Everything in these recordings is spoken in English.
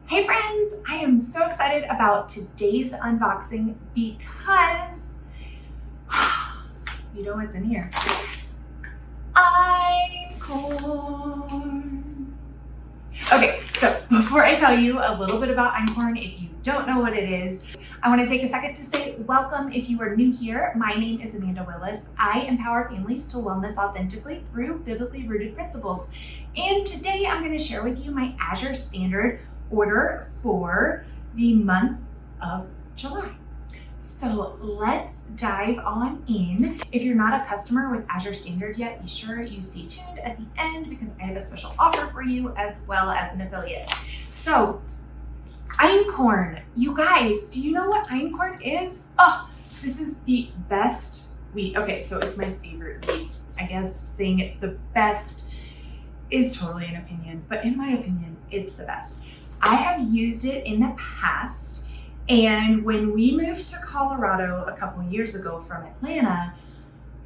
Hey friends, I am so excited about today's unboxing because you know what's in here. Einkorn. Okay, so before I tell you a little bit about Einkorn, if you don't know what it is, I want to take a second to say welcome if you are new here. My name is Amanda Willis. I empower families to wellness authentically through biblically rooted principles. And today I'm going to share with you my Azure Standard order for the month of July. So let's dive on in. If you're not a customer with Azure Standard yet, be sure you stay tuned at the end because I have a special offer for you as well as an affiliate. So Einkorn, you guys, do you know what Einkorn is? Oh, this is the best wheat. Okay, so it's my favorite wheat. I guess saying it's the best is totally an opinion, but in my opinion, it's the best. I have used it in the past, and when we moved to Colorado a couple of years ago from Atlanta,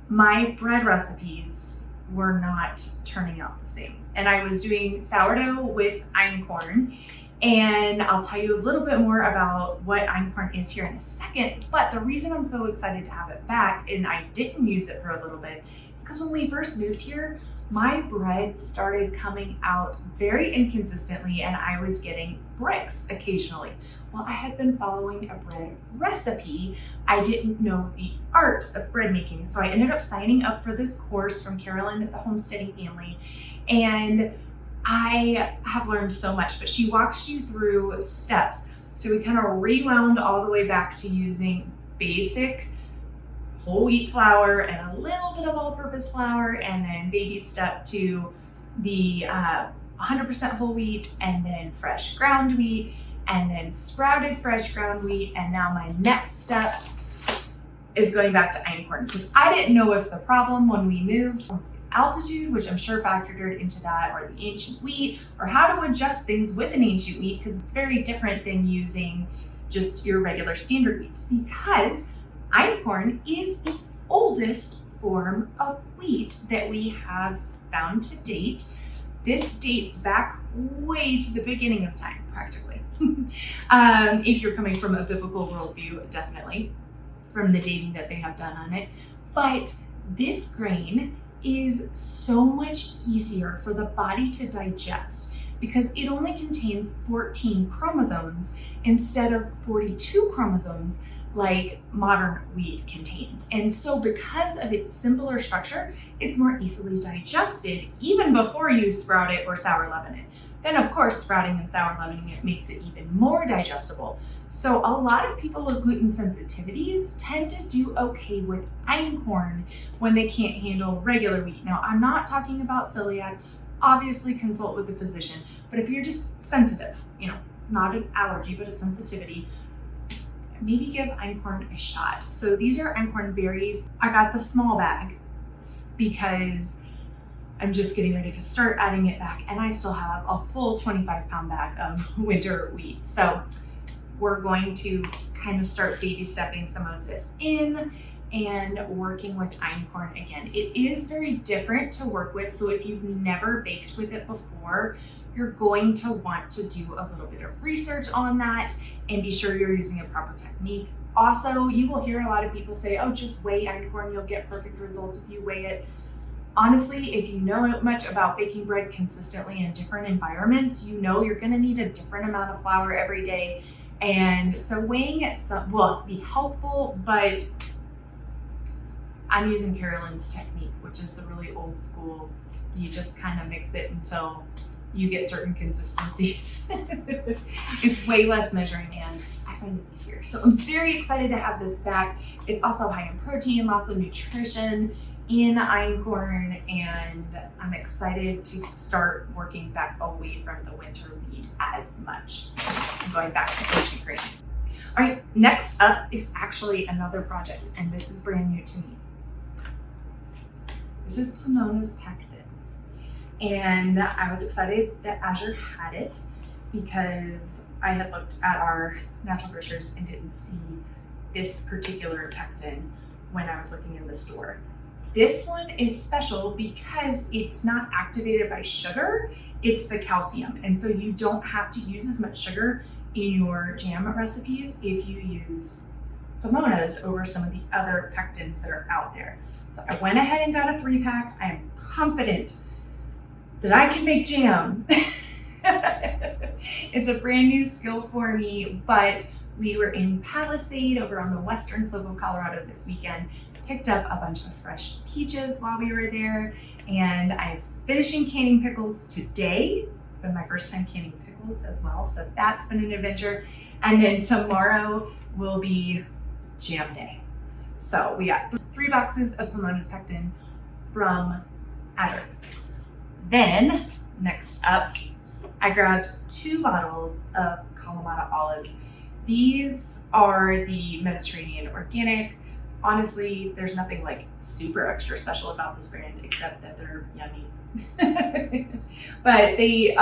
my bread recipes were not turning out the same. And I was doing sourdough with Einkorn, and I'll tell you a little bit more about what Einkorn is here in a second. But the reason I'm so excited to have it back, and I didn't use it for a little bit, is because when we first moved here, my bread started coming out very inconsistently and I was getting bricks occasionally. Well, I had been following a bread recipe. I didn't know the art of bread making. So I ended up signing up for this course from Carolyn at the Homesteading Family. And I have learned so much, but she walks you through steps. So we kind of rewound all the way back to using basic whole wheat flour and a little bit of all-purpose flour, and then baby step to the 100% whole wheat, and then fresh ground wheat, and then sprouted fresh ground wheat. And now my next step is going back to Einkorn, because I didn't know if the problem when we moved was the altitude, which I'm sure factored into that, or the ancient wheat, or how to adjust things with an ancient wheat, because it's very different than using just your regular standard wheats, because Einkorn is the oldest form of wheat that we have found to date. This dates back way to the beginning of time, practically. If you're coming from a biblical worldview, definitely, from the dating that they have done on it. But this grain is so much easier for the body to digest because it only contains 14 chromosomes instead of 42 chromosomes like modern wheat contains. And so because of its simpler structure, it's more easily digested even before you sprout it or sour leaven it. Then of course, sprouting and sour leavening it makes it even more digestible. So a lot of people with gluten sensitivities tend to do okay with Einkorn when they can't handle regular wheat. Now, I'm not talking about celiac. Obviously consult with the physician, but if you're just sensitive, not an allergy, but a sensitivity, maybe give Einkorn a shot. So these are Einkorn berries. I got the small bag because I'm just getting ready to start adding it back, and I still have a full 25-pound bag of winter wheat. So we're going to kind of start baby stepping some of this in and working with Einkorn again. It is very different to work with, so if you've never baked with it before, you're going to want to do a little bit of research on that and be sure you're using a proper technique. Also, you will hear a lot of people say, oh, just weigh Einkorn, you'll get perfect results if you weigh it. Honestly, if you know much about baking bread consistently in different environments, you know you're gonna need a different amount of flour every day. And so weighing it will be helpful, but I'm using Carolyn's technique, which is the really old school. You just kind of mix it until you get certain consistencies. It's way less measuring and I find it's easier. So I'm very excited to have this back. It's also high in protein, lots of nutrition in Einkorn, and I'm excited to start working back away from the winter wheat as much. I'm going back to ancient grains. All right, next up is actually another project, and this is brand new to me. This is Pomona's Pectin. And I was excited that Azure had it because I had looked at our natural grocers and didn't see this particular Pectin when I was looking in the store. This one is special because it's not activated by sugar, it's the calcium. And so you don't have to use as much sugar in your jam recipes if you use pomonas over some of the other pectins that are out there. So I went ahead and got a 3-pack. I am confident that I can make jam. It's a brand new skill for me, but we were in Palisade over on the western slope of Colorado this weekend, picked up a bunch of fresh peaches while we were there, and I'm finishing canning pickles today. It's been my first time canning pickles as well, so that's been an adventure. And then tomorrow will be jam day. So we got 3 boxes of Pomona's Pectin from Azure. Then next up, I grabbed 2 bottles of Kalamata olives. These are the Mediterranean organic. Honestly, there's nothing like super extra special about this brand except that they're yummy. But they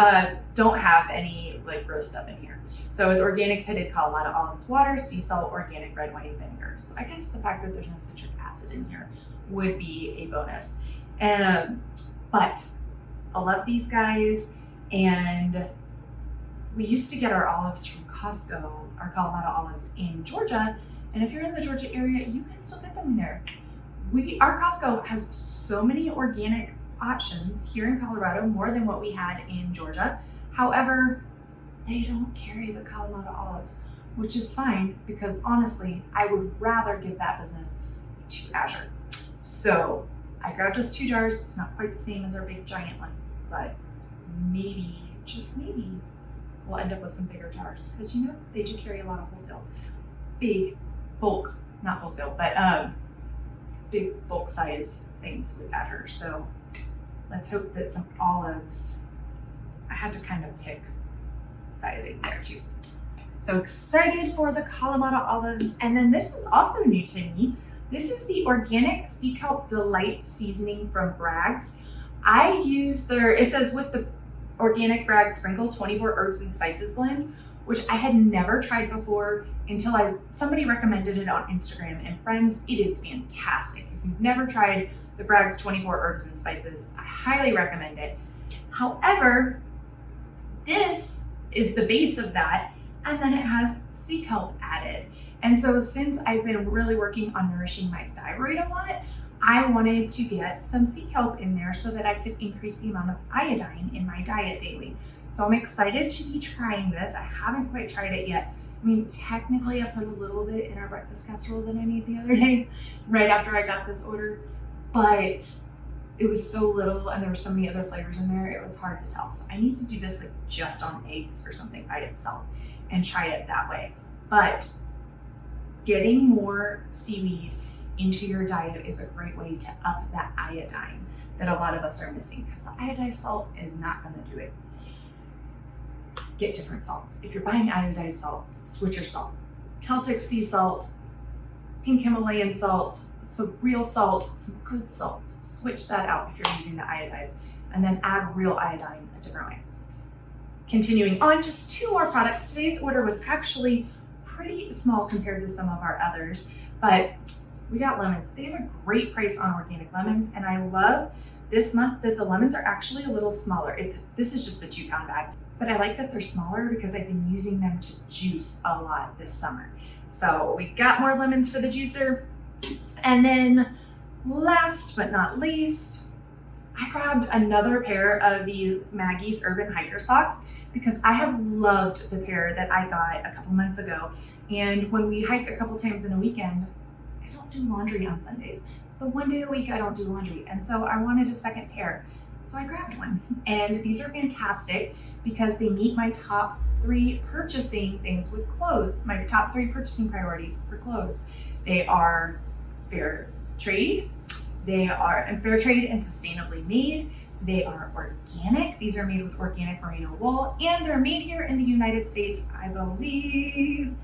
don't have any like gross stuff in here. So it's organic pitted Kalamata olives water, sea salt, organic red wine vinegar. So I guess the fact that there's no citric acid in here would be a bonus. But I love these guys. And we used to get our olives from Costco, our Kalamata olives in Georgia. And if you're in the Georgia area, you can still get them there. Our Costco has so many organic options here in Colorado, more than what we had in Georgia. However, they don't carry the Kalamata olives, which is fine because honestly, I would rather give that business to Azure. So I grabbed us 2 jars. It's not quite the same as our big giant one, but maybe, just maybe, we'll end up with some bigger jars because you know, they do carry a lot of wholesale, big bulk, not wholesale, but big bulk size things with Azure. So let's hope that some olives, I had to kind of pick sizing there too. So excited for the Kalamata olives. And then this is also new to me. This is the Organic Sea Kelp Delight Seasoning from Bragg's. I use their, it says with the Organic Bragg's Sprinkle 24 Herbs and Spices blend, which I had never tried before until somebody recommended it on Instagram. And friends, it is fantastic. If you've never tried the Bragg's 24 Herbs and Spices, I highly recommend it. However, this is the base of that, and then it has sea kelp added. And so since I've been really working on nourishing my thyroid a lot, I wanted to get some sea kelp in there so that I could increase the amount of iodine in my diet daily. So I'm excited to be trying this. I haven't quite tried it yet. I mean, technically I put a little bit in our breakfast casserole that I made the other day, right after I got this order, but it was so little and there were so many other flavors in there, it was hard to tell. So I need to do this like just on eggs or something by itself and try it that way. But getting more seaweed into your diet is a great way to up that iodine that a lot of us are missing, because the iodized salt is not going to do it. Get different salts. If you're buying iodized salt, switch your salt. Celtic sea salt, pink Himalayan salt, so real salt, some good salts. Switch that out if you're using the iodized, and then add real iodine a different way. Continuing on, just 2 more products. Today's order was actually pretty small compared to some of our others, but we got lemons. They have a great price on organic lemons, and I love this month that the lemons are actually a little smaller. This is just the 2-pound bag, but I like that they're smaller because I've been using them to juice a lot this summer. So we got more lemons for the juicer. And then last but not least, I grabbed another pair of these Maggie's Urban Hiker socks because I have loved the pair that I got a couple months ago. And when we hike a couple times in a weekend, I don't do laundry on Sundays. It's the one day a week I don't do laundry. And so I wanted a second pair. So I grabbed one. And these are fantastic because they meet my top 3 purchasing things with clothes, my top 3 purchasing priorities for clothes. They are fair trade. They are fair trade and sustainably made. They are organic. These are made with organic merino wool, and they're made here in the United States, I believe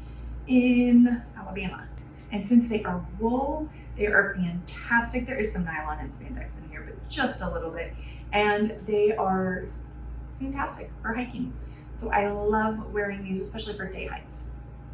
in Alabama. And since they are wool, they are fantastic. There is some nylon and spandex in here, but just a little bit. And they are fantastic for hiking. So I love wearing these, especially for day hikes.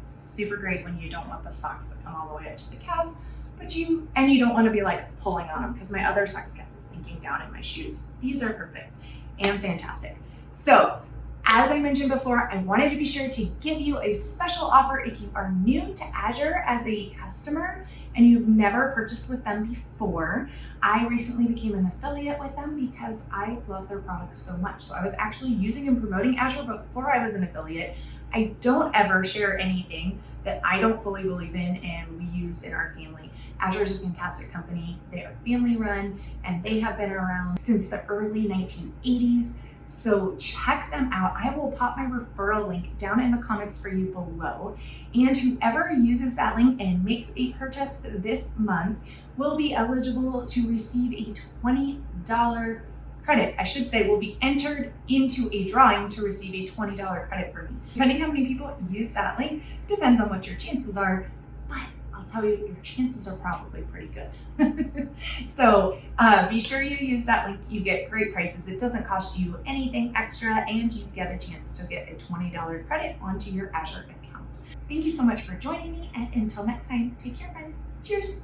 Super great when you don't want the socks that come all the way up to the calves, but but you don't want to be like pulling on them because my other socks kept sinking down in my shoes. These are perfect and fantastic. So as I mentioned before, I wanted to be sure to give you a special offer if you are new to Azure as a customer and you've never purchased with them before. I recently became an affiliate with them because I love their products so much. So I was actually using and promoting Azure before I was an affiliate. I don't ever share anything that I don't fully believe in and we use in our family. Azure is a fantastic company. They are family run and they have been around since the early 1980s. So check them out. I will pop my referral link down in the comments for you below. And whoever uses that link and makes a purchase this month will be eligible to receive a $20 credit. I should say will be entered into a drawing to receive a $20 credit from me. Depending how many people use that link, depends on what your chances are. But I'll tell you, your chances are probably pretty good. So be sure you use that link. You get great prices. It doesn't cost you anything extra and you get a chance to get a $20 credit onto your Azure account. Thank you so much for joining me, and until next time, take care, friends. Cheers.